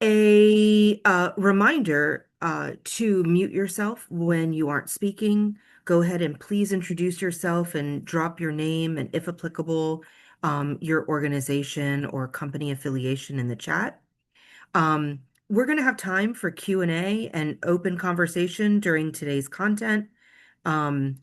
A reminder to mute yourself when you aren't speaking. Go ahead and please introduce yourself and drop your name and, if applicable, your organization or company affiliation in the chat. We're going to have time for Q&A and open conversation during today's content. Um,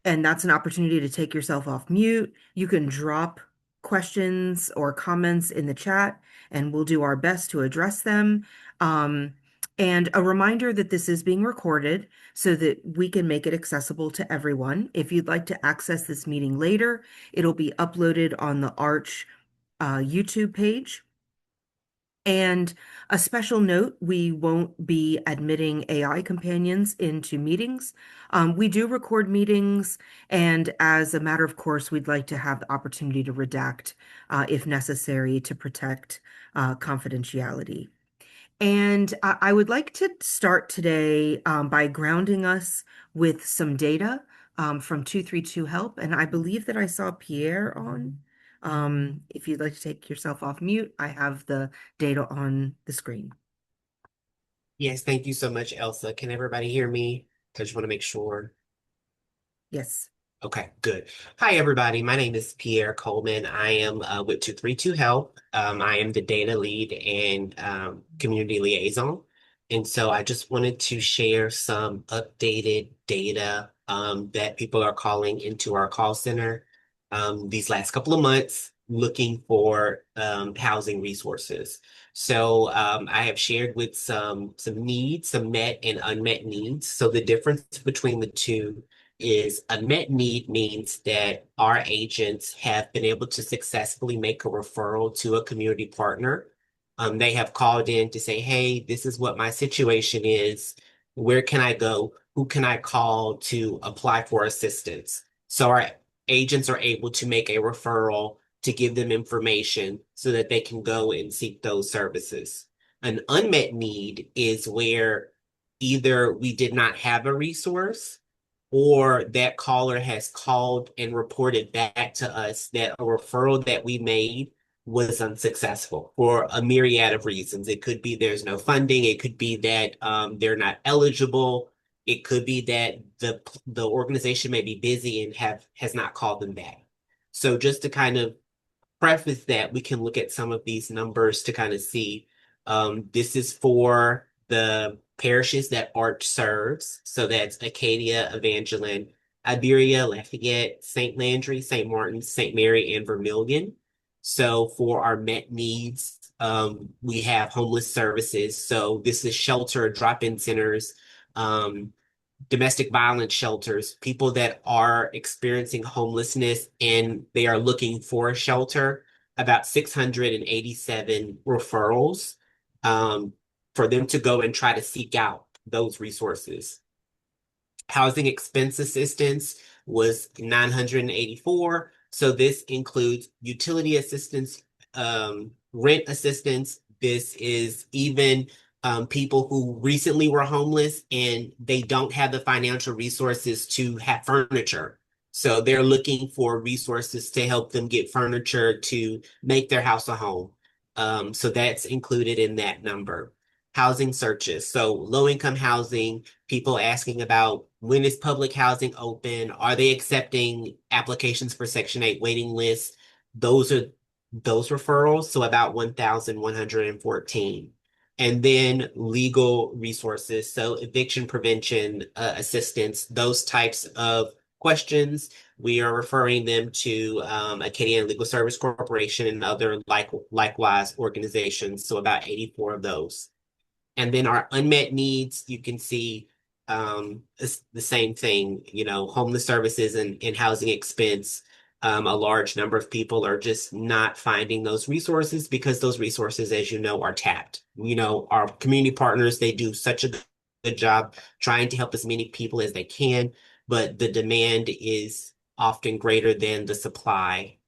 and that's an opportunity to take yourself off mute. You can drop questions or comments in the chat, and we'll do our best to address them. And a reminder that this is being recorded so that we can make it accessible to everyone. If you'd like to access this meeting later, it'll be uploaded on the Arch YouTube page. And a special note, we won't be admitting AI companions into meetings. We do record meetings, and as a matter of course, we'd like to have the opportunity to redact if necessary to protect confidentiality. And I would like to start today by grounding us with some data from 232 Help. And I believe that I saw Pierre on. If you'd like to take yourself off mute, I have the data on the screen. Yes, thank you so much, Elsa. Can everybody hear me? I just want to make sure. Yes. Okay, good. Hi, everybody. My name is Pierre Coleman. I am with 232 Help. I am the data lead and community liaison. And so I just wanted to share some updated data that people are calling into our call center these last couple of months looking for housing resources. So I have shared with some needs, some met and unmet needs. So the difference between the two is unmet need means that our agents have been able to successfully make a referral to a community partner. They have called in to say, hey, this is what my situation is. Where can I go? Who can I call to apply for assistance? So our agents are able to make a referral to give them information so that they can go and seek those services. An unmet need is where either we did not have a resource or that caller has called and reported back to us that a referral that we made was unsuccessful for a myriad of reasons. It could be there's no funding. It could be that they're not eligible. It could be that the organization may be busy and has not called them back. So just to kind of preface that, we can look at some of these numbers to kind of see. This is for the parishes that Arch serves. So that's Acadia, Evangeline, Iberia, Lafayette, St. Landry, St. Martin, St. Mary, and Vermilion. So for our Met needs, we have homeless services. So this is shelter, drop-in centers, um, domestic violence shelters, people that are experiencing homelessness and they are looking for a shelter, about 687 referrals um, for them to go and try to seek out those resources. Housing expense assistance was 984. So this includes utility assistance, rent assistance. This is even people who recently were homeless and they don't have the financial resources to have furniture. So they're looking for resources to help them get furniture to make their house a home. So that's included in that number. Housing searches. So low income housing, people asking about when is public housing open? Are they accepting applications for Section 8 waiting lists? Those are those referrals, so about 1,114. And then legal resources, so eviction prevention assistance, those types of questions. We are referring them to Acadian Legal Service Corporation and other likewise organizations, so about 84 of those. And then our unmet needs, you can see it's the same thing, homeless services and housing expense. A large number of people are just not finding those resources because those resources, as you know, are tapped. Our community partners, they do such a good job trying to help as many people as they can, but the demand is often greater than the supply.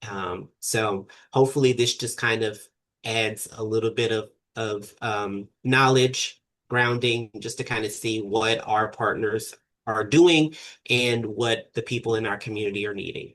So hopefully this just kind of adds a little bit of knowledge grounding just to kind of see what our partners are doing and what the people in our community are needing.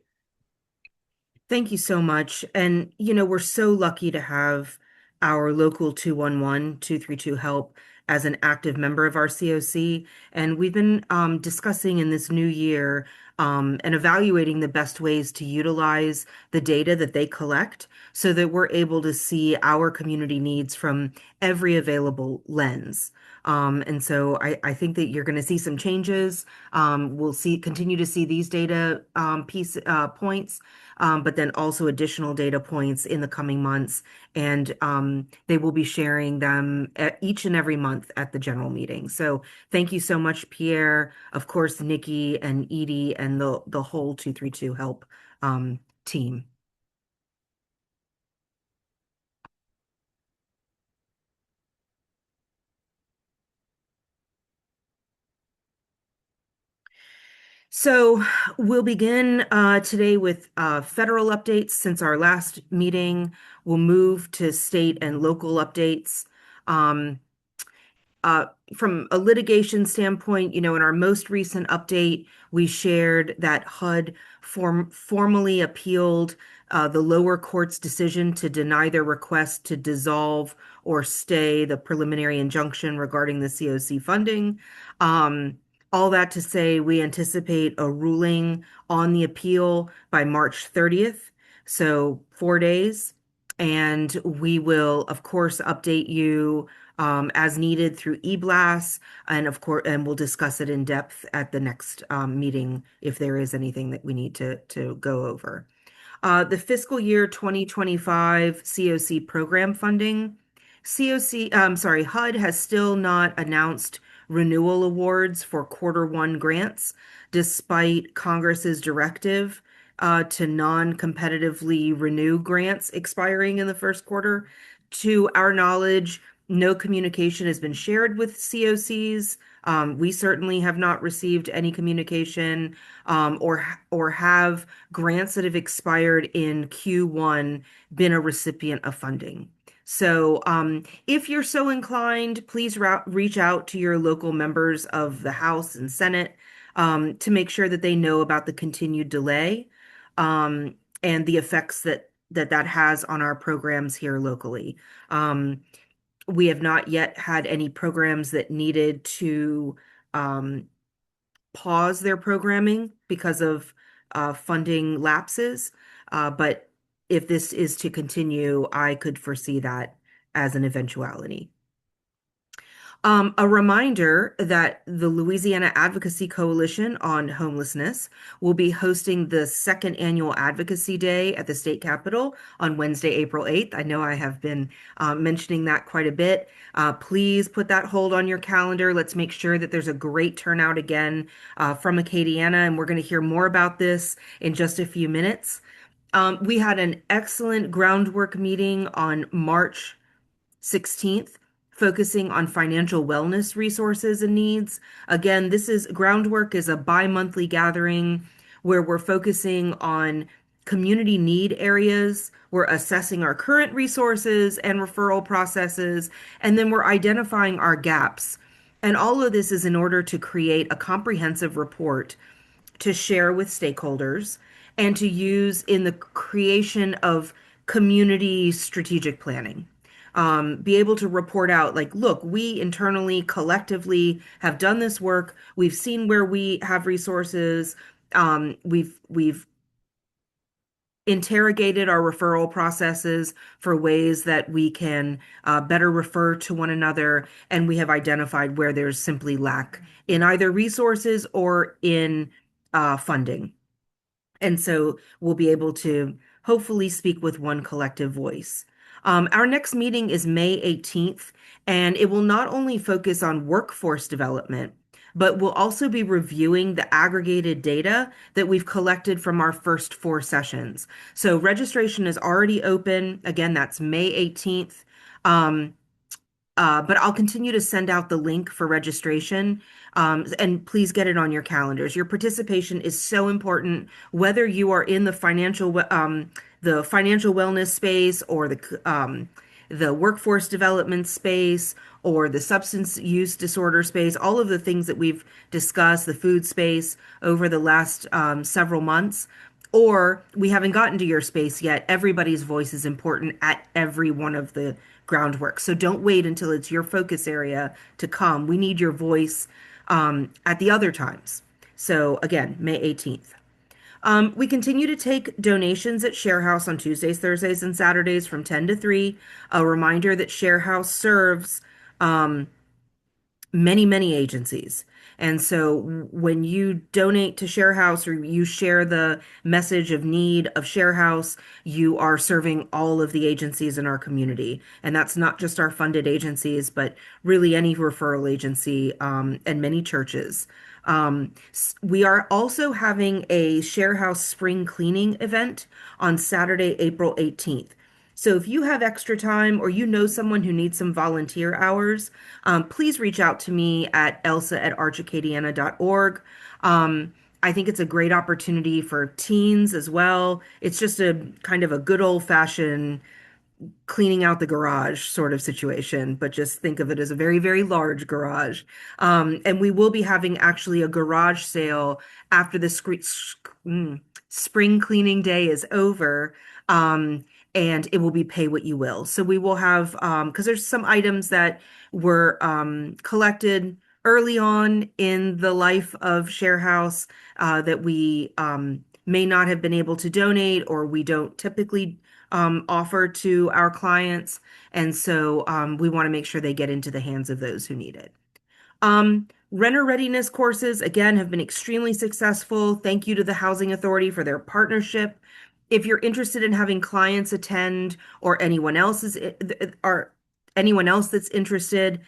Thank you so much. And, we're so lucky to have our local 211 232 help as an active member of our COC. And we've been discussing in this new year and evaluating the best ways to utilize the data that they collect so that we're able to see our community needs from every available lens. And so I think that you're going to see some changes. We'll continue to see these data points, but then also additional data points in the coming months. And they will be sharing them each and every month at the general meeting. So thank you so much, Pierre, of course, Nikki and Edie and the whole 232 Help team. So we'll begin today with federal updates since our last meeting. We'll move to state and local updates. Um, from a litigation standpoint, in our most recent update, we shared that HUD formally appealed the lower court's decision to deny their request to dissolve or stay the preliminary injunction regarding the COC funding. All that to say, we anticipate a ruling on the appeal by March 30th, so 4 days. And we will, of course, update you as needed through eBlast, and of course, and we'll discuss it in depth at the next meeting if there is anything that we need to go over. The fiscal year 2025 COC program funding. HUD has still not announced renewal awards for Q1 grants, despite Congress's directive to non-competitively renew grants expiring in the first quarter. To our knowledge, no communication has been shared with COCs. We certainly have not received any communication or have grants that have expired in Q1 been a recipient of funding. So if you're so inclined, please reach out to your local members of the House and Senate to make sure that they know about the continued delay and the effects that has on our programs here locally. We have not yet had any programs that needed to um, pause their programming because of funding lapses. But if this is to continue, I could foresee that as an eventuality. A reminder that the Louisiana Advocacy Coalition on Homelessness will be hosting the second annual Advocacy Day at the state capitol on Wednesday, April 8th. I know I have been mentioning that quite a bit. Please put that hold on your calendar. Let's make sure that there's a great turnout again from Acadiana, and we're going to hear more about this in just a few minutes. We had an excellent groundwork meeting on March 16th, focusing on financial wellness resources and needs. Again, this is Groundwork is a bi-monthly gathering where we're focusing on community need areas. We're assessing our current resources and referral processes, and then we're identifying our gaps. And all of this is in order to create a comprehensive report to share with stakeholders and to use in the creation of community strategic planning. Be able to report out like, look, we internally, collectively have done this work. We've seen where we have resources. We've interrogated our referral processes for ways that we can better refer to one another, and we have identified where there's simply lack in either resources or in funding. And so we'll be able to hopefully speak with one collective voice. Our next meeting is May 18th, and it will not only focus on workforce development, but we'll also be reviewing the aggregated data that we've collected from our first 4 sessions. So registration is already open. Again, that's May 18th. But I'll continue to send out the link for registration, and please get it on your calendars. Your participation is so important, whether you are in the financial wellness space or the workforce development space or the substance use disorder space, all of the things that we've discussed, the food space over the last several months. Or we haven't gotten to your space yet. Everybody's voice is important at every one of the groundwork. So don't wait until it's your focus area to come. We need your voice at the other times. So again, May 18th. We continue to take donations at Share House on Tuesdays, Thursdays, and Saturdays from 10 to 3. A reminder that Share House serves many, many agencies. And so when you donate to Share House or you share the message of need of Share House, you are serving all of the agencies in our community. And that's not just our funded agencies, but really any referral agency and many churches. We are also having a Share House spring cleaning event on Saturday, April 18th. So if you have extra time or you know someone who needs some volunteer hours, please reach out to me at elsa@archacadiana.org. I think it's a great opportunity for teens as well. It's just a kind of a good old-fashioned cleaning out the garage sort of situation, but just think of it as a very, very large garage. And we will be having actually a garage sale after the spring cleaning day is over. And it will be pay what you will. So we will have, because there's some items that were collected early on in the life of Share House that we may not have been able to donate or we don't typically offer to our clients. And so we want to make sure they get into the hands of those who need it. Renter readiness courses, again, have been extremely successful. Thank you to the Housing Authority for their partnership. If you're interested in having clients attend or anyone else that's interested,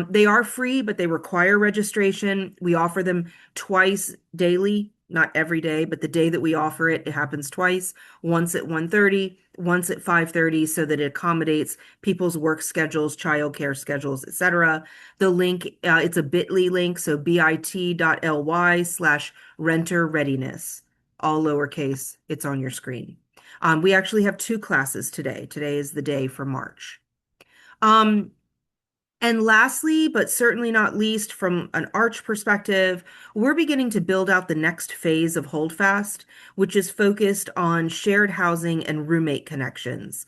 they are free, but they require registration. We offer them twice daily, not every day, but the day that we offer it, it happens twice, once at 1:30, once at 5:30, so that it accommodates people's work schedules, childcare schedules, etc. The link, it's a bit.ly link, so bit.ly/renter readiness, all lowercase, it's on your screen. We actually have 2 classes today. Today is the day for March. Um, and lastly, but certainly not least, from an Arch perspective, we're beginning to build out the next phase of Holdfast, which is focused on shared housing and roommate connections.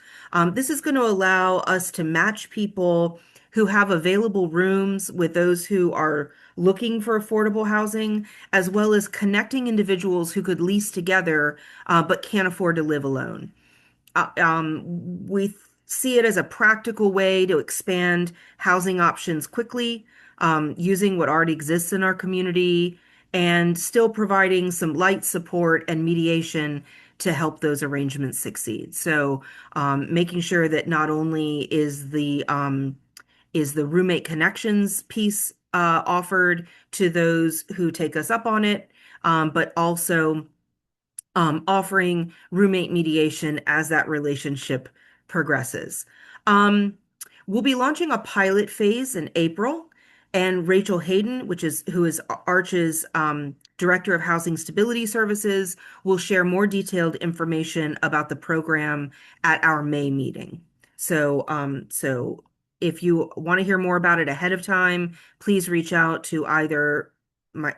This is going to allow us to match people who have available rooms with those who are looking for affordable housing, as well as connecting individuals who could lease together but can't afford to live alone. We see it as a practical way to expand housing options quickly, using what already exists in our community and still providing some light support and mediation to help those arrangements succeed. So, making sure that not only is the roommate connections piece offered to those who take us up on it, but also offering roommate mediation as that relationship progresses. Um, we'll be launching a pilot phase in April, and Rachel Hayden, who is Arch's Director of Housing Stability Services, will share more detailed information about the program at our May meeting. So if you want to hear more about it ahead of time, please reach out to either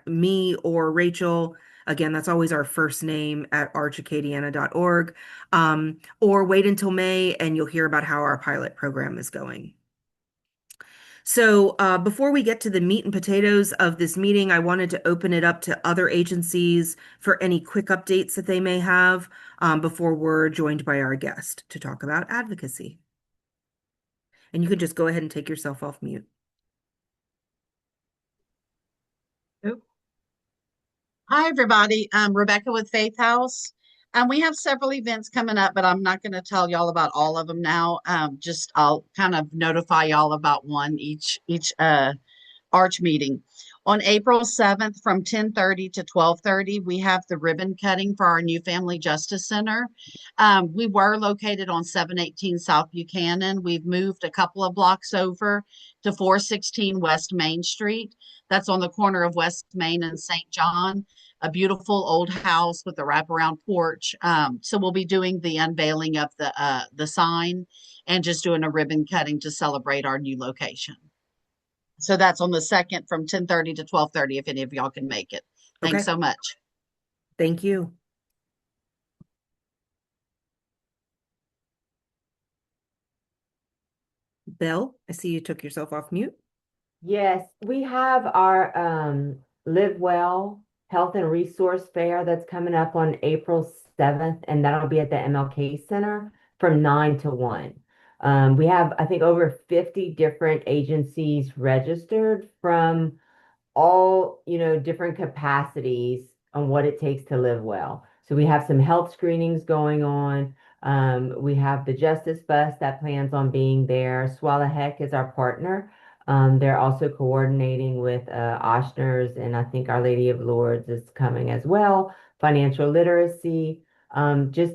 me or Rachel. Again, that's always our first name at archacadiana.org. Or wait until May and you'll hear about how our pilot program is going. So before we get to the meat and potatoes of this meeting, I wanted to open it up to other agencies for any quick updates that they may have before we're joined by our guest to talk about advocacy. And you can just go ahead and take yourself off mute. Hi, everybody. I'm Rebecca with Faith House. We have several events coming up, but I'm not going to tell y'all about all of them now. Just I'll kind of notify y'all about one each Arch meeting. On April 7th from 10:30 to 12:30, we have the ribbon cutting for our new Family Justice Center. We were located on 718 South Buchanan. We've moved a couple of blocks over to 416 West Main Street. That's on the corner of West Main and St. John, a beautiful old house with a wraparound porch. So we'll be doing the unveiling of the sign and just doing a ribbon cutting to celebrate our new location. So that's on the 2nd from 10:30 to 12:30 if any of y'all can make it. Thanks Okay. so much. Thank you. Belle, I see you took yourself off mute. Yes, we have our Live Well Health and Resource Fair that's coming up on April 7th, and that'll be at the MLK Center from 9 to 1. We have, I think, over 50 different agencies registered from all, different capacities on what it takes to live well. So we have some health screenings going on. We have the Justice Bus that plans on being there. Swallow Heck is our partner. They're also coordinating with Ochsner's, and I think Our Lady of Lourdes is coming as well. Financial literacy, just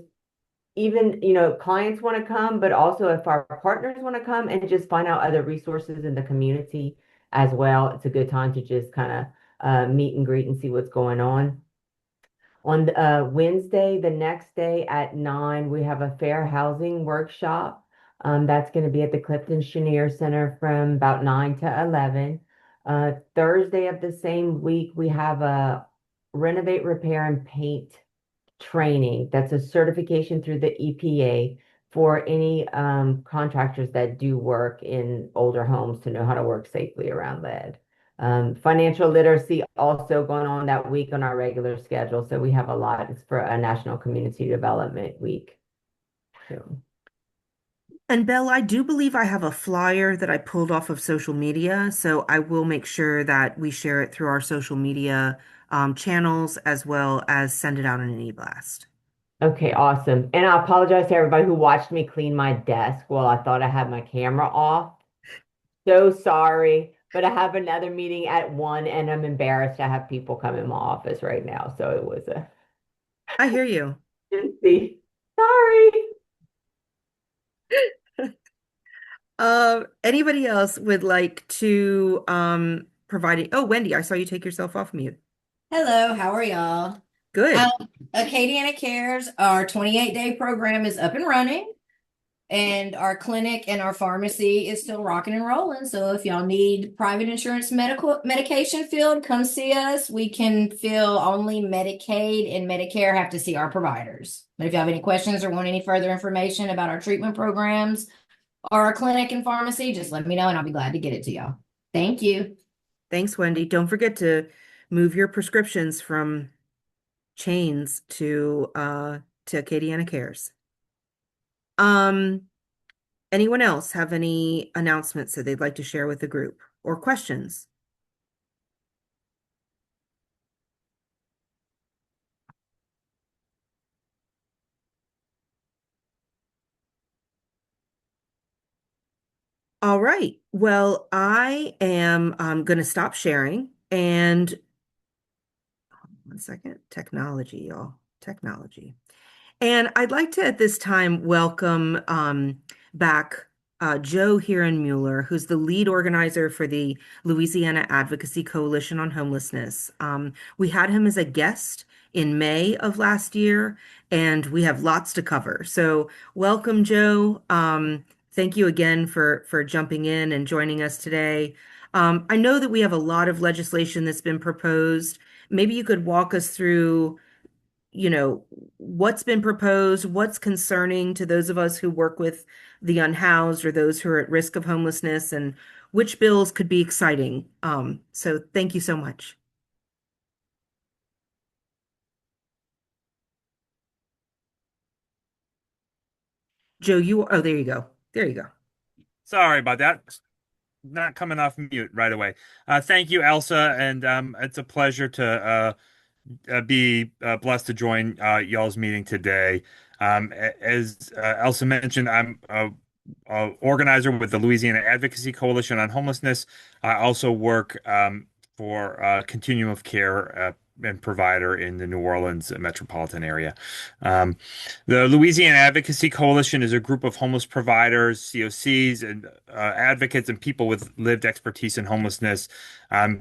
even, clients want to come, but also if our partners want to come and just find out other resources in the community as well, it's a good time to just kind of meet and greet and see what's going on. On Wednesday, the next day at 9, we have a fair housing workshop. That's going to be at the Clifton Chenier Center from about 9 to 11. Thursday of the same week, we have a renovate, repair, and paint training. That's a certification through the EPA for any contractors that do work in older homes to know how to work safely around lead. Financial literacy also going on that week on our regular schedule. So we have a lot. It's for a National Community Development Week. So. And Belle, I do believe I have a flyer that I pulled off of social media, so I will make sure that we share it through our social media channels as well as send it out in an e-blast. Okay, awesome. And I apologize to everybody who watched me clean my desk while I thought I had my camera off. So sorry, but I have another meeting at 1 and I'm embarrassed to have people come in my office right now. So it was a I hear you. sorry. Anybody else would like to provide it? Oh, Wendy, I saw you take yourself off mute. Hello, how are y'all? Good. Acadiana Cares, our 28-day program is up and running, and our clinic and our pharmacy is still rocking and rolling. So if y'all need private insurance medication filled, come see us. We can fill only Medicaid and Medicare have to see our providers. But if you have any questions or want any further information about our treatment programs or our clinic and pharmacy, just let me know and I'll be glad to get it to y'all. Thank you. Thanks, Wendy. Don't forget to move your prescriptions from chains to Acadiana Cares. Anyone else have any announcements that they'd like to share with the group or questions? All right. Well, I am going to stop sharing and 1 second. Technology, y'all. Technology. And I'd like to, at this time, welcome back Joe Mueller, who's the lead organizer for the Louisiana Advocacy Coalition on Homelessness. We had him as a guest in May of last year, and we have lots to cover. So welcome, Joe. Thank you again for jumping in and joining us today. I know that we have a lot of legislation that's been proposed. Maybe you could walk us through what's been proposed, what's concerning to those of us who work with the unhoused or those who are at risk of homelessness, and which bills could be exciting. So thank you so much. Joe, oh, there you go. There you go. Sorry about that. Not coming off mute right away. Thank you, Elsa, and it's a pleasure to be blessed to join y'all's meeting today. As Elsa mentioned, I'm a organizer with the Louisiana Advocacy Coalition on Homelessness. I also work for Continuum of Care and provider in the New Orleans metropolitan area. The Louisiana Advocacy Coalition is a group of homeless providers, COCs, and advocates and people with lived expertise in homelessness,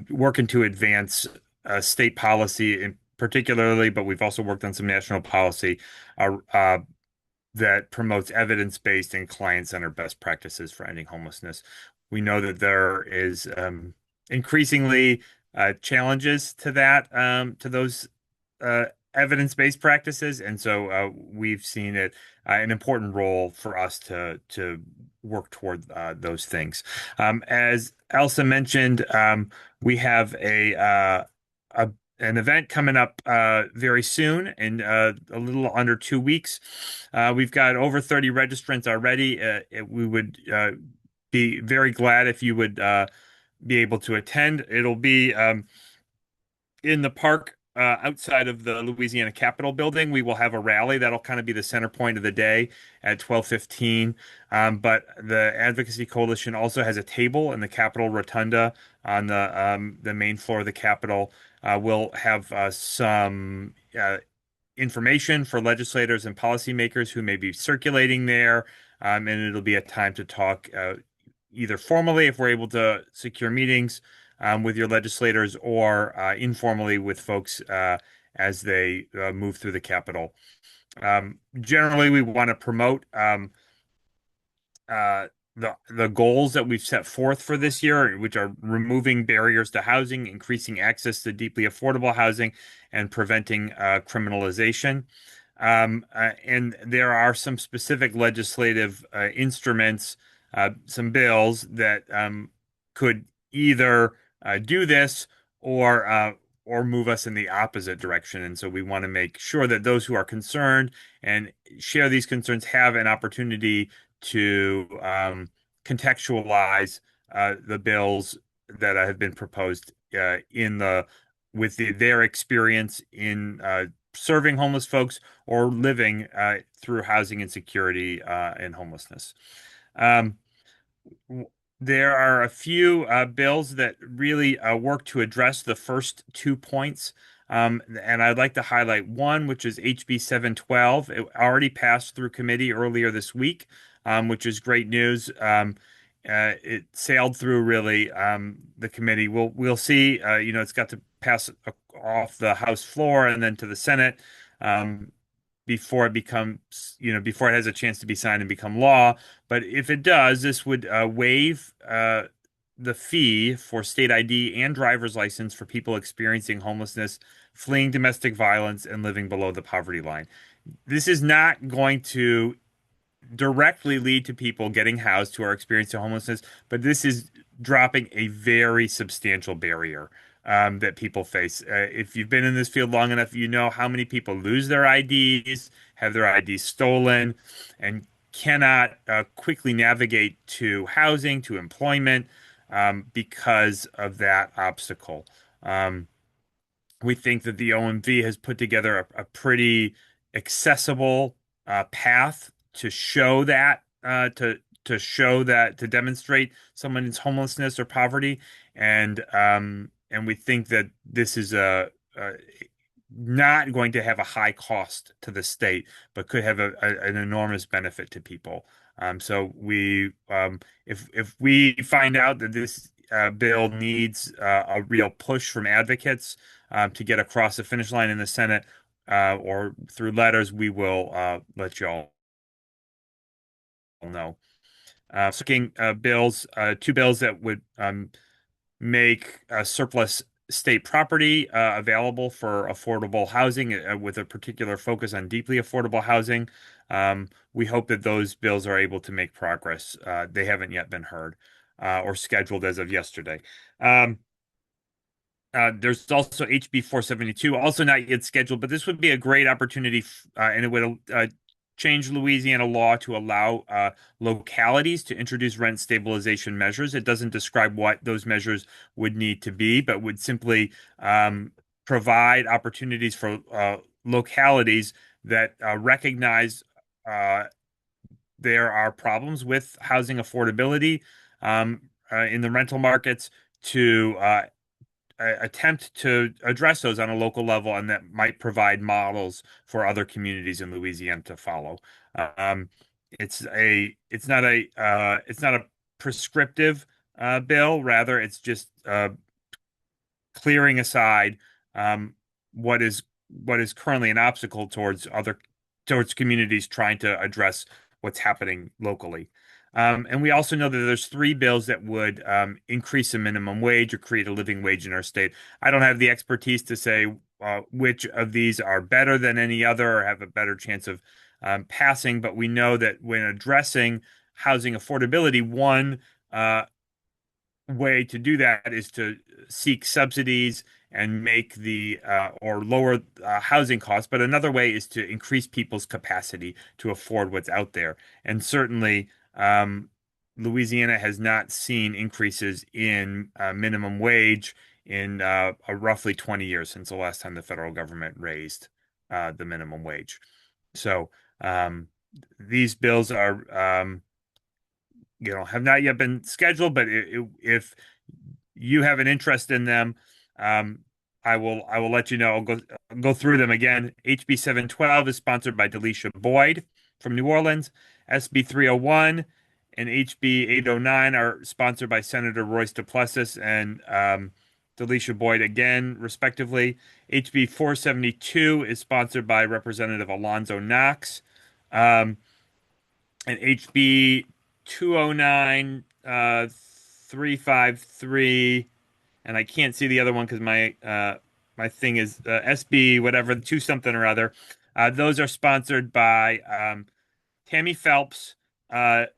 working to advance state policy in particularly, but we've also worked on some national policy that promotes evidence-based and client-centered best practices for ending homelessness. We know that there is increasingly challenges to that, to those evidence-based practices, and so we've seen it an important role for us to work toward those things. As Elsa mentioned, we have an event coming up very soon in a little under 2 weeks. We've got over 30 registrants already. We would be very glad if you would be able to attend. It'll be in the park outside of the Louisiana Capitol building. We will have a rally that'll kind of be the center point of the day at 12:15. But the Advocacy Coalition also has a table in the Capitol Rotunda on the main floor of the Capitol. We'll have some information for legislators and policymakers who may be circulating there, and it'll be a time to talk either formally if we're able to secure meetings with your legislators, or informally with folks as they move through the Capitol. Generally, we want to promote the goals that we've set forth for this year, which are removing barriers to housing, increasing access to deeply affordable housing, and preventing criminalization. And there are some specific legislative instruments, some bills that could either do this or move us in the opposite direction. And so we want to make sure that those who are concerned and share these concerns have an opportunity to contextualize the bills that have been proposed with their experience in serving homeless folks or living through housing insecurity and homelessness. There are a few bills that really work to address the first 2 points. And I'd like to highlight one, which is HB 712. It already passed through committee earlier this week, which is great news. It sailed through really the committee. We'll see. It's got to pass off the House floor and then to the Senate before it has a chance to be signed and become law. But if it does, this would waive the fee for state ID and driver's license for people experiencing homelessness, fleeing domestic violence, and living below the poverty line. This is not going to directly lead to people getting housed who are experiencing homelessness, but this is dropping a very substantial barrier that people face. If you've been in this field long enough, you know how many people lose their IDs, have their IDs stolen, and cannot quickly navigate to housing, to employment, because of that obstacle. We think that the OMV has put together a pretty accessible path to show that, to demonstrate someone's homelessness or poverty, and we think that this is not going to have a high cost to the state, but could have an enormous benefit to people. So if we find out that this bill needs a real push from advocates to get across the finish line in the Senate or through letters, we will let you all know. Bills, 2 bills that would make surplus state property available for affordable housing with a particular focus on deeply affordable housing. We hope that those bills are able to make progress. They haven't yet been heard or scheduled as of yesterday. There's also HB 472, also not yet scheduled, but this would be a great opportunity, and it would change Louisiana law to allow localities to introduce rent stabilization measures. It doesn't describe what those measures would need to be, but would simply provide opportunities for localities that recognize there are problems with housing affordability in the rental markets to attempt to address those on a local level, and that might provide models for other communities in Louisiana to follow. It's not a prescriptive bill. Rather, it's just clearing aside what is currently an obstacle towards communities trying to address what's happening locally. And we also know that there's 3 bills that would increase the minimum wage or create a living wage in our state. I don't have the expertise to say which of these are better than any other or have a better chance of passing, but we know that when addressing housing affordability, one way to do that is to seek subsidies and make the or lower housing costs, but another way is to increase people's capacity to afford what's out there. And certainly, Louisiana has not seen increases in minimum wage in roughly 20 years since the last time the federal government raised the minimum wage. So these bills are have not yet been scheduled, but if you have an interest in them, I will let you know. I'll go through them again. HB 712 is sponsored by Delisha Boyd from New Orleans. SB 301 and HB 809 are sponsored by Senator Royce DePlessis and Delisha Boyd again, respectively. HB 472 is sponsored by Representative Alonzo Knox. And HB 209, 353, and I can't see the other one because my thing is SB whatever, two something or other. Those are sponsored by Tammy Phelps, I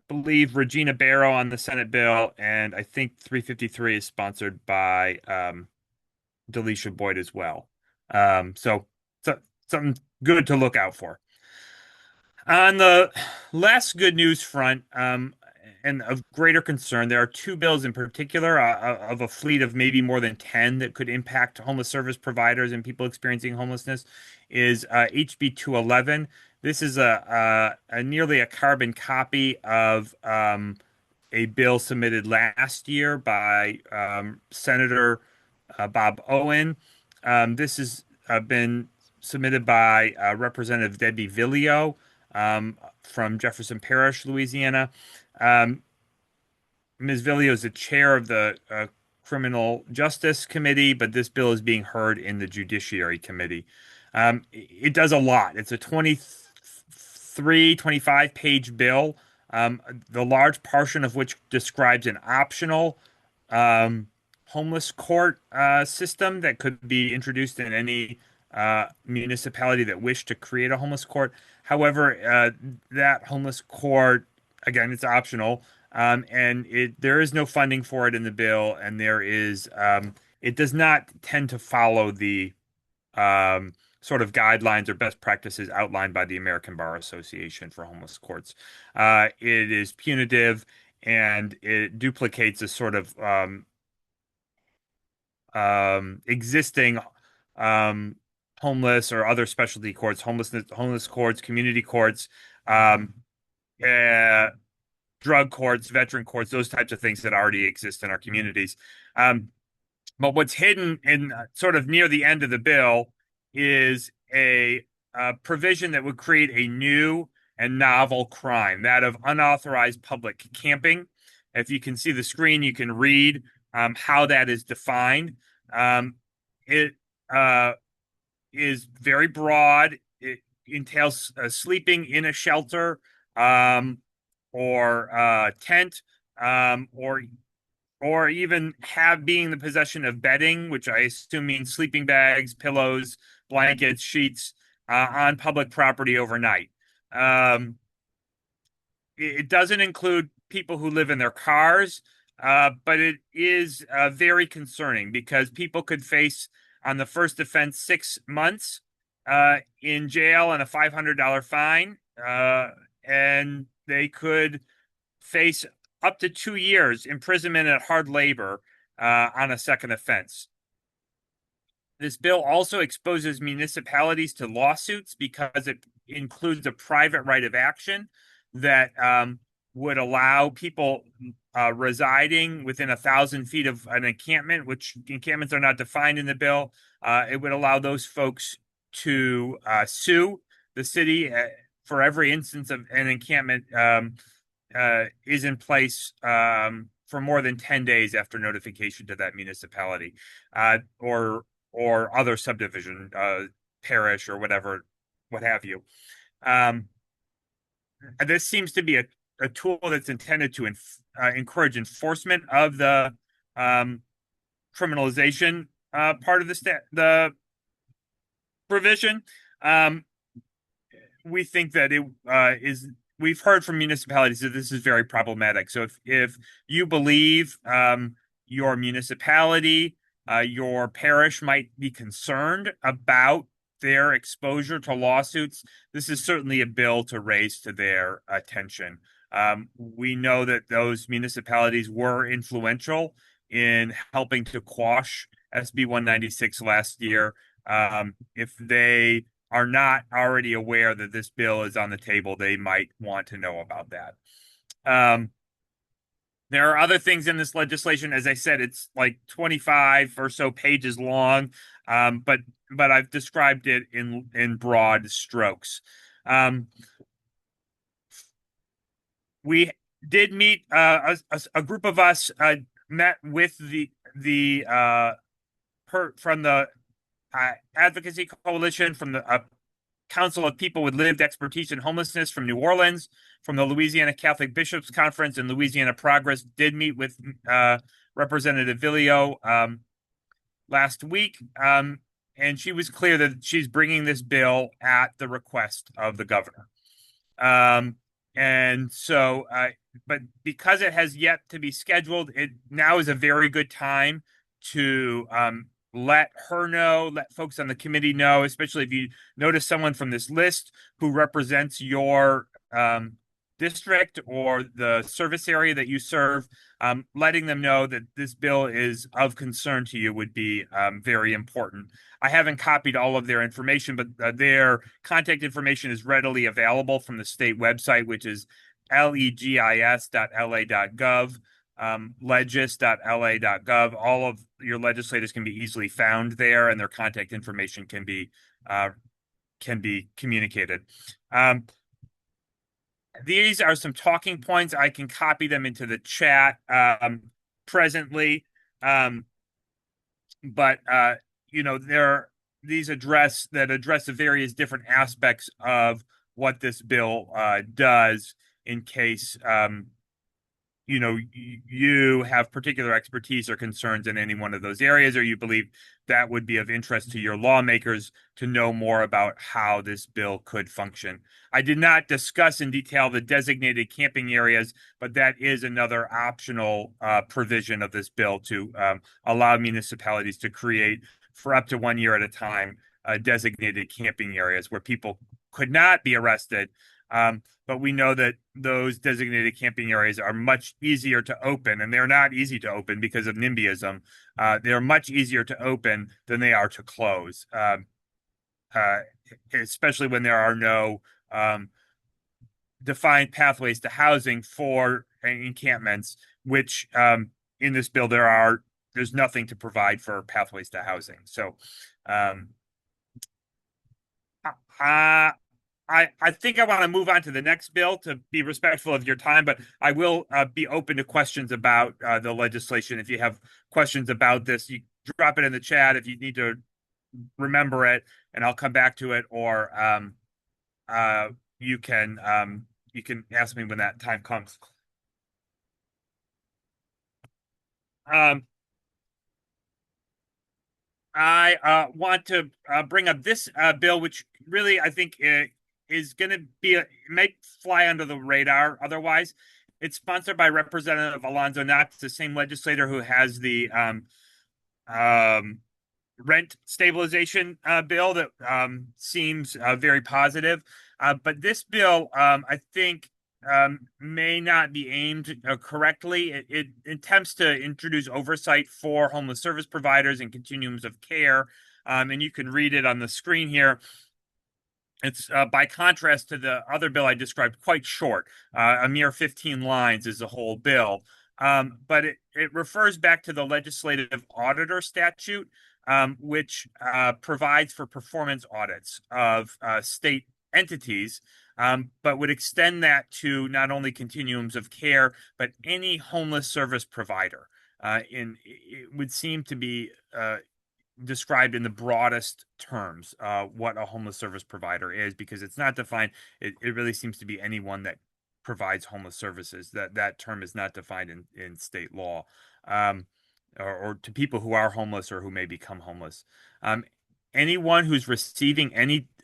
believe Regina Barrow on the Senate bill, and I think 353 is sponsored by Delisha Boyd as well. So something good to look out for. On the less good news front, and of greater concern, there are two bills in particular of a fleet of maybe more than 10 that could impact homeless service providers and people experiencing homelessness. Is HB 211. This is a nearly a carbon copy of a bill submitted last year by Senator Bob Owen. This has been submitted by Representative Debbie Villio from Jefferson Parish, Louisiana. Ms. Villio is the chair of the Criminal Justice Committee, but this bill is being heard in the Judiciary Committee. It does a lot. It's a 25-page bill, the large portion of which describes an optional homeless court system that could be introduced in any municipality that wished to create a homeless court. However, that homeless court, again, it's optional, and there is no funding for it in the bill, and it does not tend to follow the sort of guidelines or best practices outlined by the American Bar Association for homeless courts. It is punitive, and it duplicates a sort of existing homeless or other specialty courts, homeless courts, community courts, drug courts, veteran courts, those types of things that already exist in our communities. But what's hidden in sort of near the end of the bill is a provision that would create a new and novel crime, that of unauthorized public camping. If you can see the screen, you can read how that is defined. It is very broad. It entails sleeping in a shelter or tent, or even being in the possession of bedding, which I assume means sleeping bags, pillows, blankets, sheets on public property overnight. It doesn't include people who live in their cars, but it is very concerning because people could face, on the first offense, 6 months in jail and a $500 fine, and they could face up to 2 years imprisonment at hard labor on a second offense. This bill also exposes municipalities to lawsuits because it includes a private right of action that would allow people residing within 1,000 feet of an encampment, which encampments are not defined in the bill. It would allow those folks to sue the city for every instance of an encampment is in place for more than 10 days after notification to that municipality or other subdivision, parish or whatever, what have you. This seems to be a tool that's intended to encourage enforcement of the criminalization part of the provision. We think that it is we've heard from municipalities that this is very problematic. So if you believe your municipality, your parish might be concerned about their exposure to lawsuits, this is certainly a bill to raise to their attention. We know that those municipalities were influential in helping to quash SB 196 last year. If they are not already aware that this bill is on the table, they might want to know about that. There are other things in this legislation. As I said, it's like 25 or so pages long, but I've described it in broad strokes. We did meet a group of us met with from the Advocacy Coalition, from the Council of People with Lived Expertise in Homelessness from New Orleans, from the Louisiana Catholic Bishops Conference and Louisiana Progress, did meet with Representative Villio last week. And she was clear that she's bringing this bill at the request of the governor. And so, but because it has yet to be scheduled, it now is a very good time to let her know, let folks on the committee know, especially if you notice someone from this list who represents your district or the service area that you serve, letting them know that this bill is of concern to you would be very important. I haven't copied all of their information, but their contact information is readily available from the state website, which is legis.la.gov. Legis.la.gov. All of your legislators can be easily found there, and their contact information can be communicated. These are some talking points. I can copy them into the chat presently, but you know, these address the various different aspects of what this bill does in case you know, you have particular expertise or concerns in any one of those areas, or you believe that would be of interest to your lawmakers to know more about how this bill could function. I did not discuss in detail the designated camping areas, but that is another optional provision of this bill to allow municipalities to create, for up to 1 year at a time, designated camping areas where people could not be arrested. But we know that those designated camping areas are much easier to open, and they're not easy to open because of NIMBYism. They're much easier to open than they are to close, especially when there are no defined pathways to housing for encampments, which in this bill there's nothing to provide for pathways to housing. So I think I want to move on to the next bill to be respectful of your time, but I will be open to questions about the legislation. If you have questions about this, you drop it in the chat if you need to remember it, and I'll come back to it, or you can ask me when that time comes. I want to bring up this bill, which really I think is going to be, it might fly under the radar otherwise. It's sponsored by Representative Alonzo Knox, the same legislator who has the rent stabilization bill that seems very positive. But this bill, I think, may not be aimed correctly. It attempts to introduce oversight for homeless service providers and continuums of care. And you can read it on the screen here. It's by contrast to the other bill I described, quite short. A mere 15 lines is the whole bill. But it refers back to the legislative auditor statute, which provides for performance audits of state entities, but would extend that to not only continuums of care, but any homeless service provider. It would seem to be described in the broadest terms what a homeless service provider is, because it's not defined. It really seems to be anyone that provides homeless services. That term is not defined in state law, or to people who are homeless or who may become homeless. anyone who's receiving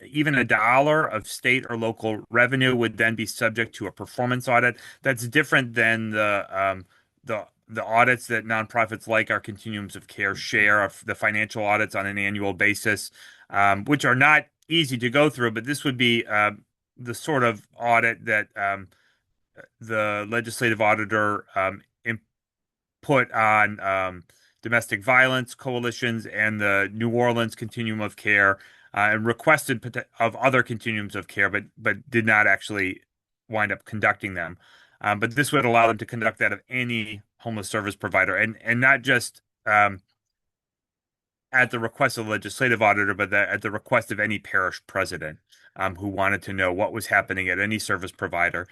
even a dollar of state or local revenue would then be subject to a performance audit. That's different than the audits that nonprofits like our continuums of care share, of the financial audits on an annual basis, which are not easy to go through. But this would be the sort of audit that the legislative auditor put on domestic violence coalitions and the New Orleans Continuum of Care, and requested of other continuums of care, but did not actually wind up conducting them. But this would allow them to conduct that of any homeless service provider, and not just at the request of the legislative auditor, but at the request of any parish president who wanted to know what was happening at any service provider.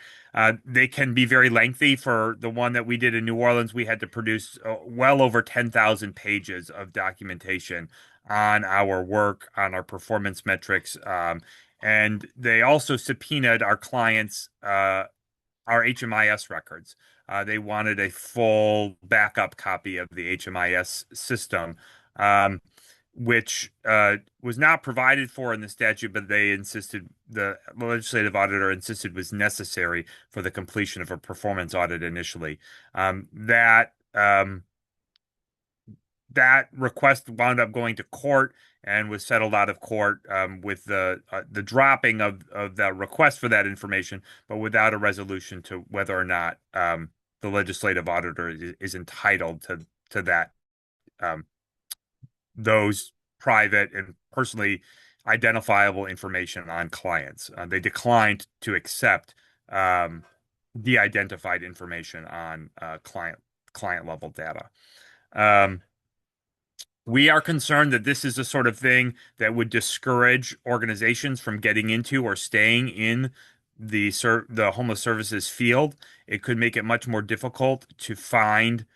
They can be very lengthy. For the one that we did in New Orleans, we had to produce well over 10,000 pages of documentation on our work, on our performance metrics. And they also subpoenaed our clients, our HMIS records. They wanted a full backup copy of the HMIS system, which was not provided for in the statute, but the legislative auditor insisted was necessary for the completion of a performance audit initially. That request wound up going to court and was settled out of court with the dropping of the request for that information, but without a resolution to whether or not the legislative auditor is entitled to that those private and personally identifiable information on clients. They declined to accept de-identified information on client level data. We are concerned that this is the sort of thing that would discourage organizations from getting into or staying in the homeless services field. It could make it much more difficult to find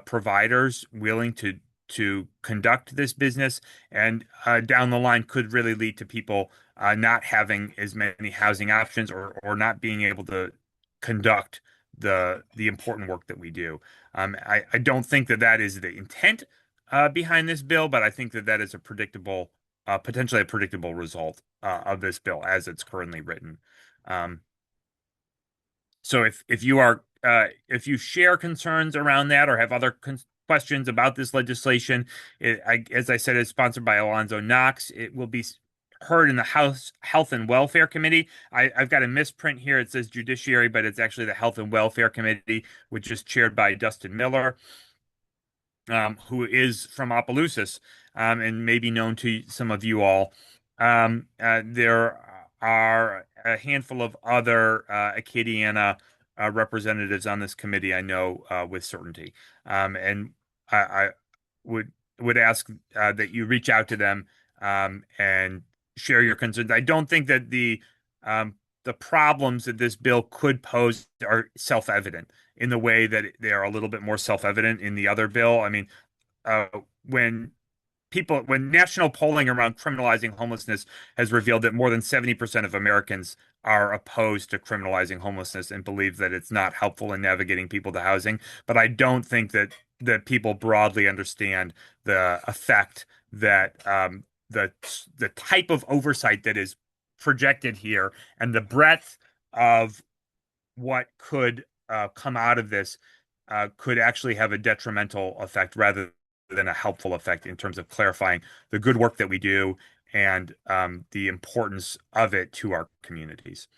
providers willing to conduct this business, and down the line could really lead to people not having as many housing options, or not being able to conduct the important work that we do. I don't think that is the intent behind this bill, but I think that is potentially a predictable result of this bill as it's currently written. So if you share concerns around that or have other questions about this legislation, as I said, it's sponsored by Alonzo Knox. It will be heard in the House Health and Welfare Committee. I've got a misprint here. It says Judiciary, but it's actually the Health and Welfare Committee, which is chaired by Dustin Miller, who is from Opelousas, and may be known to some of you all. There are a handful of other Acadiana representatives on this committee, I know with certainty. And I would ask that you reach out to them and share your concerns. I don't think that the problems that this bill could pose are self-evident in the way that they are a little bit more self-evident in the other bill. I mean, when national polling around criminalizing homelessness has revealed that more than 70% of Americans are opposed to criminalizing homelessness and believe that it's not helpful in navigating people to housing. But I don't think that people broadly understand the effect that the type of oversight that is projected here and the breadth of what could come out of this could actually have a detrimental effect rather than a helpful effect in terms of clarifying the good work that we do and the importance of it to our communities.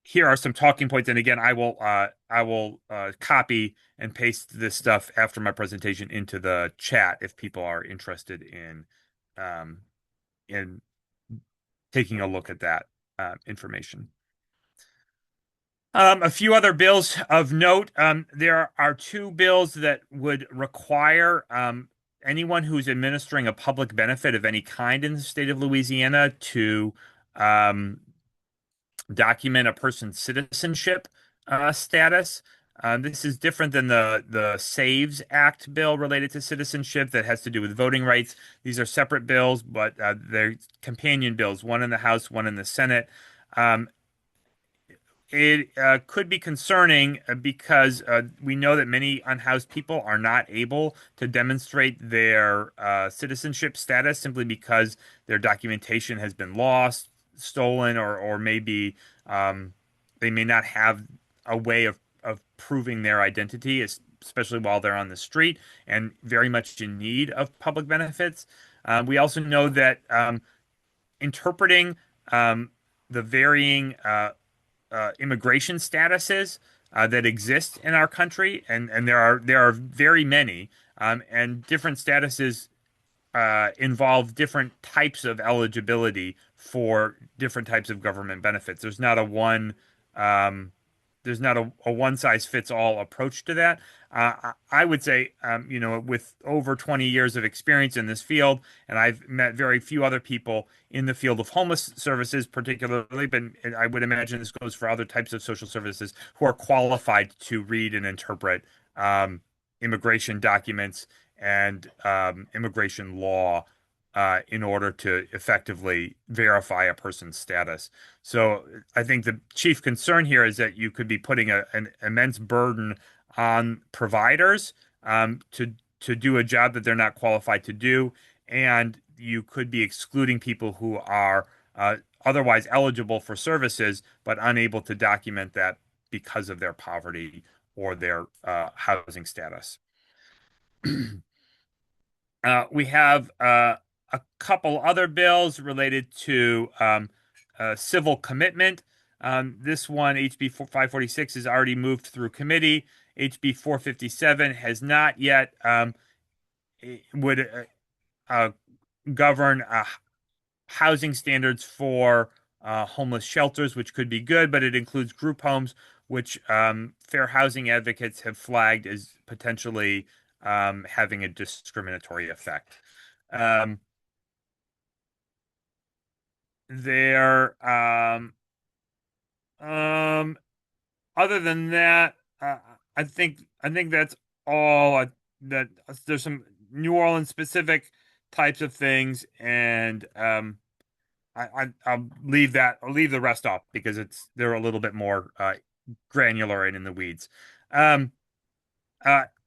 Here are some talking points, and again, I will copy and paste this stuff after my presentation into the chat if people are interested in taking a look at that information. A few other bills of note. There are two bills that would require anyone who's administering a public benefit of any kind in the state of Louisiana to document a person's citizenship status. This is different than the SAVES Act bill related to citizenship that has to do with voting rights. These are separate bills, but they're companion bills, one in the House, one in the Senate. it could be concerning because we know that many unhoused people are not able to demonstrate their citizenship status simply because their documentation has been lost, stolen, or maybe they may not have a way of proving their identity, especially while they're on the street and very much in need of public benefits. We also know that interpreting the varying immigration statuses that exist in our country, and there are very many, and different statuses involve different types of eligibility for different types of government benefits. Um, there's not a one size fits all approach to that. I would say, with over 20 years of experience in this field, and I've met very few other people in the field of homeless services, particularly, but I would imagine this goes for other types of social services who are qualified to read and interpret immigration documents and immigration law in order to effectively verify a person's status. So I think the chief concern here is that you could be putting an immense burden on providers to do a job that they're not qualified to do, and you could be excluding people who are otherwise eligible for services but unable to document that because of their poverty or their housing status. We have a couple other bills related to civil commitment. This one, HB 546, is already moved through committee. HB 457 has not yet. Would govern housing standards for homeless shelters, which could be good, but it includes group homes, which fair housing advocates have flagged as potentially having a discriminatory effect. There, other than that, I think that's all. That there's some New Orleans specific types of things, and I'll leave that. I'll leave the rest off because they're a little bit more granular and in the weeds. Um,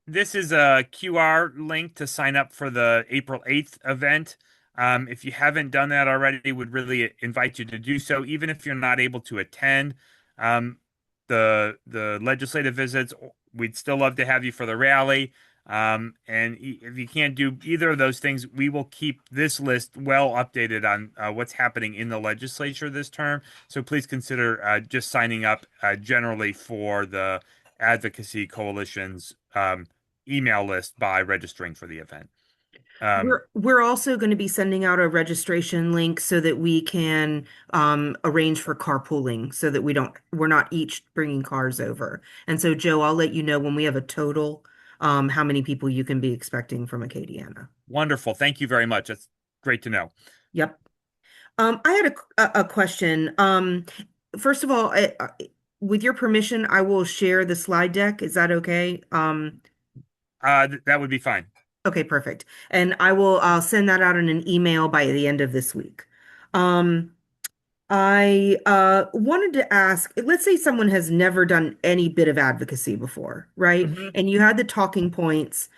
this is a QR link to sign up for the April 8th event. If you haven't done that already, would really invite you to do so, even if you're not able to attend the legislative visits. We'd still love to have you for the rally. And if you can't do either of those things, we will keep this list well updated on what's happening in the legislature this term. So please consider just signing up generally for the Advocacy Coalition's email list by registering for the event. We're also going to be sending out a registration link so that we can arrange for carpooling so that we're not each bringing cars over. And so, Joe, I'll let you know when we have a total how many people you can be expecting from Acadiana. Wonderful. Thank you very much. That's great to know. Yep. I had a question. First of all, with your permission, I will share the slide deck. Is that okay? That would be fine. Okay, perfect. And I'll send that out in an email by the end of this week. I wanted to ask, let's say someone has never done any bit of advocacy before, right? Mhm. And you had the talking points.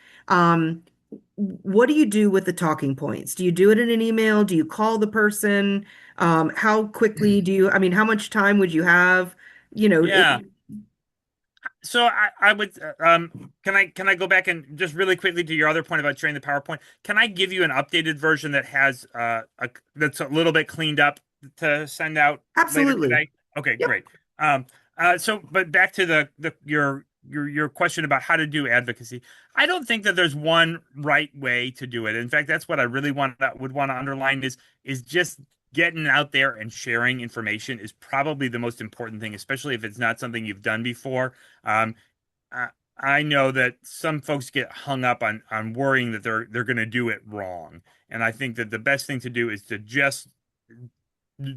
What do you do with the talking points? Do you do it in an email? Do you call the person? How quickly I mean, how much time would you have? Yeah. So I would can I go back and just really quickly to your other point about sharing the PowerPoint? Can I give you an updated version that has that's a little bit cleaned up to send out later Absolutely. today? Okay, Yep. great. But back to your question about how to do advocacy. I don't think that there's one right way to do it. In fact, that's what I really would want to underline is just getting out there and sharing information is probably the most important thing, especially if it's not something you've done before. I know that some folks get hung up on worrying that they're going to do it wrong, and I think that the best thing to do is to just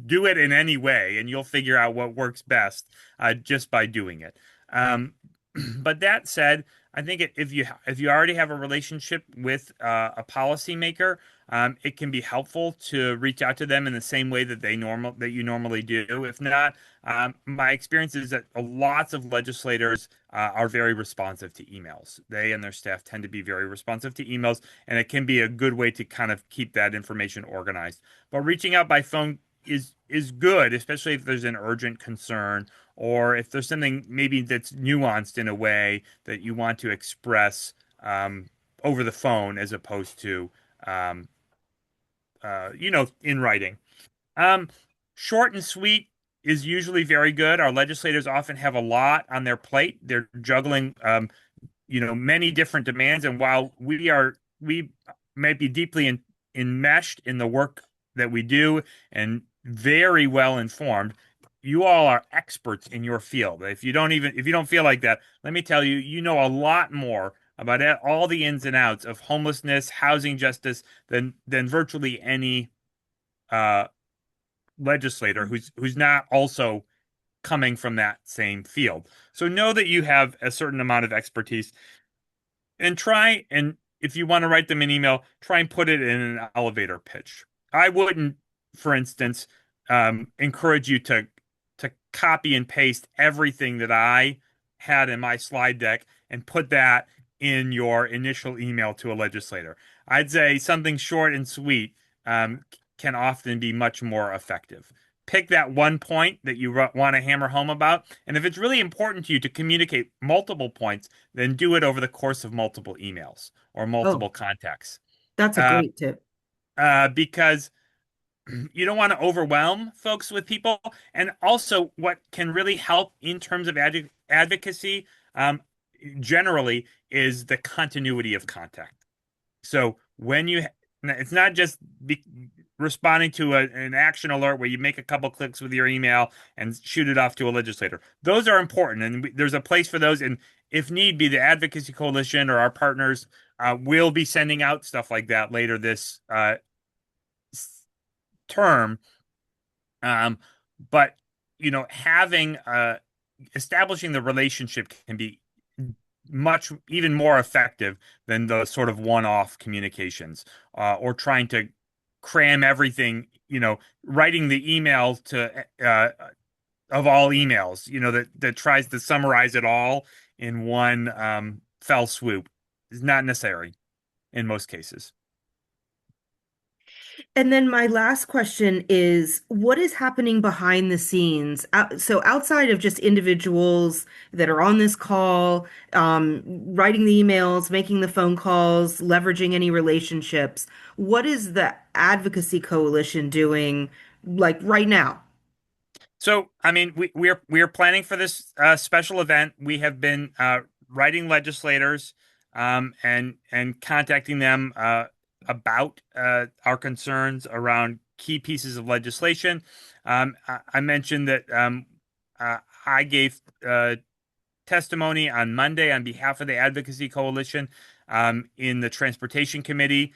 do it in any way, and you'll figure out what works best just by doing it. But that said, I think if you already have a relationship with a policymaker, it can be helpful to reach out to them in the same way that you normally do. If not, my experience is that lots of legislators are very responsive to emails. They and their staff tend to be very responsive to emails, and it can be a good way to kind of keep that information organized. But reaching out by phone is good, especially if there's an urgent concern or if there's something maybe that's nuanced in a way that you want to express over the phone as opposed to um, in writing. Um, Short and sweet is usually very good. Our legislators often have a lot on their plate. They're juggling, many different demands. And while we might be deeply enmeshed in the work that we do and very well informed, you all are experts in your field. If you don't feel like that, let me tell you, you know a lot more about all the ins and outs of homelessness, housing justice than virtually any uh, legislator who's not also coming from that same field. So know that you have a certain amount of expertise and if you want to write them an email, try and put it in an elevator pitch. I wouldn't, for instance, encourage you to copy and paste everything that I had in my slide deck and put that in your initial email to a legislator. I'd say something short and sweet can often be much more effective. Pick that one point that you want to hammer home about. And if it's really important to you to communicate multiple points, then do it over the course of multiple emails or multiple Oh, contacts. that's a great tip. Because you don't want to overwhelm folks with people. And also, what can really help in terms of advocacy generally is the continuity of contact. So it's not just responding to an action alert where you make a couple clicks with your email and shoot it off to a legislator. Those are important, and there's a place for those. And if need be, the Advocacy Coalition or our partners will be sending out stuff like that later this term. But having establishing the relationship can be even more effective than the sort of one-off communications or trying to cram everything, writing the email to of all emails, that tries to summarize it all in one fell swoop is not necessary in most cases. And then my last question is, what is happening behind the scenes? So outside of just individuals that are on this call, writing the emails, making the phone calls, leveraging any relationships, what is the Advocacy Coalition doing like right now? So, I mean, we're planning for this special event. We have been writing legislators and contacting them about our concerns around key pieces of legislation. I mentioned that I gave testimony on Monday on behalf of the Advocacy Coalition in the Transportation Committee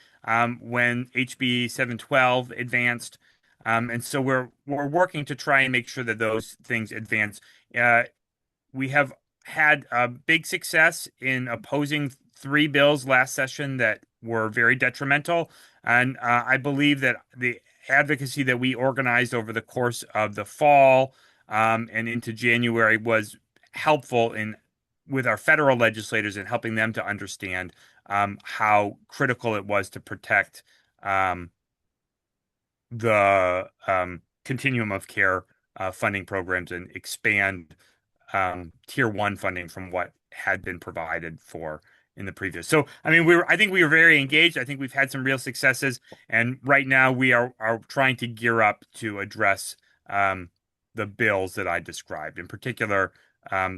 when HB 712 advanced. And so we're working to try and make sure that those things advance. We have had a big success in opposing 3 bills last session that were very detrimental. And I believe that the advocacy that we organized over the course of the fall and into January was helpful with our federal legislators in helping them to understand how critical it was to protect the continuum of care funding programs and expand tier 1 funding from what had been provided for in the previous. So, I mean, I think we were very engaged. I think we've had some real successes, and right now we are trying to gear up to address the bills that I described. In particular,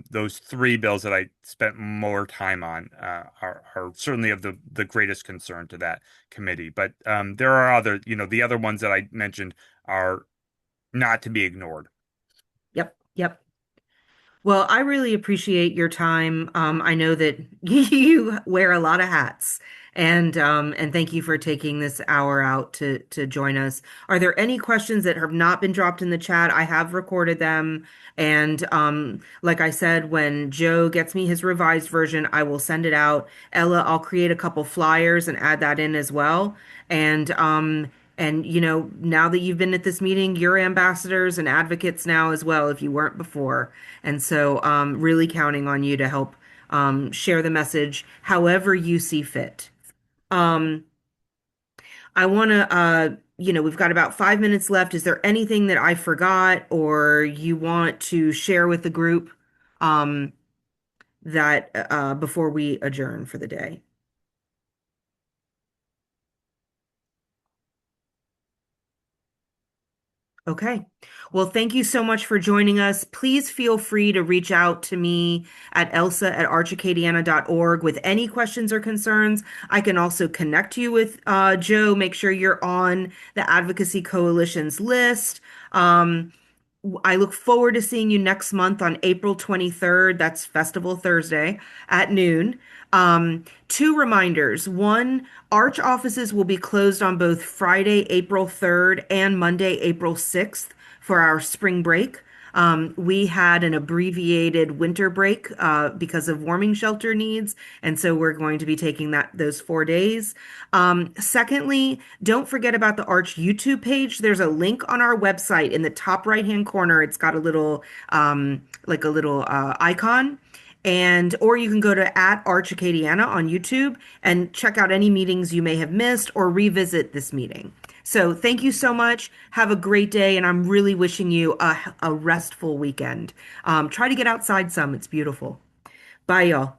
those 3 bills that I spent more time on are certainly of the greatest concern to that committee. But there are other, the other ones that I mentioned are not to be ignored. Yep. Well, I really appreciate your time. I know that you wear a lot of hats, And thank you for taking this hour out to join us. Are there any questions that have not been dropped in the chat? I have recorded them. And like I said, when Joe gets me his revised version, I will send it out. Ella, I'll create a couple flyers and add that in as well. And you know, now that you've been at this meeting, you're ambassadors and advocates now as well, if you weren't before. And so really counting on you to help share the message however you see fit. Um, I want to, you know, we've got about 5 minutes left. Is there anything that I forgot or you want to share with the group um, that before we adjourn for the day? Okay. Well, thank you so much for joining us. Please feel free to reach out to me at elsa@archacadiana.org with any questions or concerns. I can also connect you with Joe. Make sure you're on the Advocacy Coalition's list. I look forward to seeing you next month on April 23rd. That's Festival Thursday at noon. Two reminders. One, Arch offices will be closed on both Friday, April 3rd and Monday, April 6th for our spring break. We had an abbreviated winter break because of warming shelter needs, and so we're going to be taking those 4 days. Secondly, don't forget about the Arch YouTube page. There's a link on our website in the top right-hand corner. It's got a little like a little icon. And or you can go to @Archacadiana on YouTube and check out any meetings you may have missed or revisit this meeting. So thank you so much. Have a great day, and I'm really wishing you a restful weekend. Try to get outside some. It's beautiful. Bye, y'all.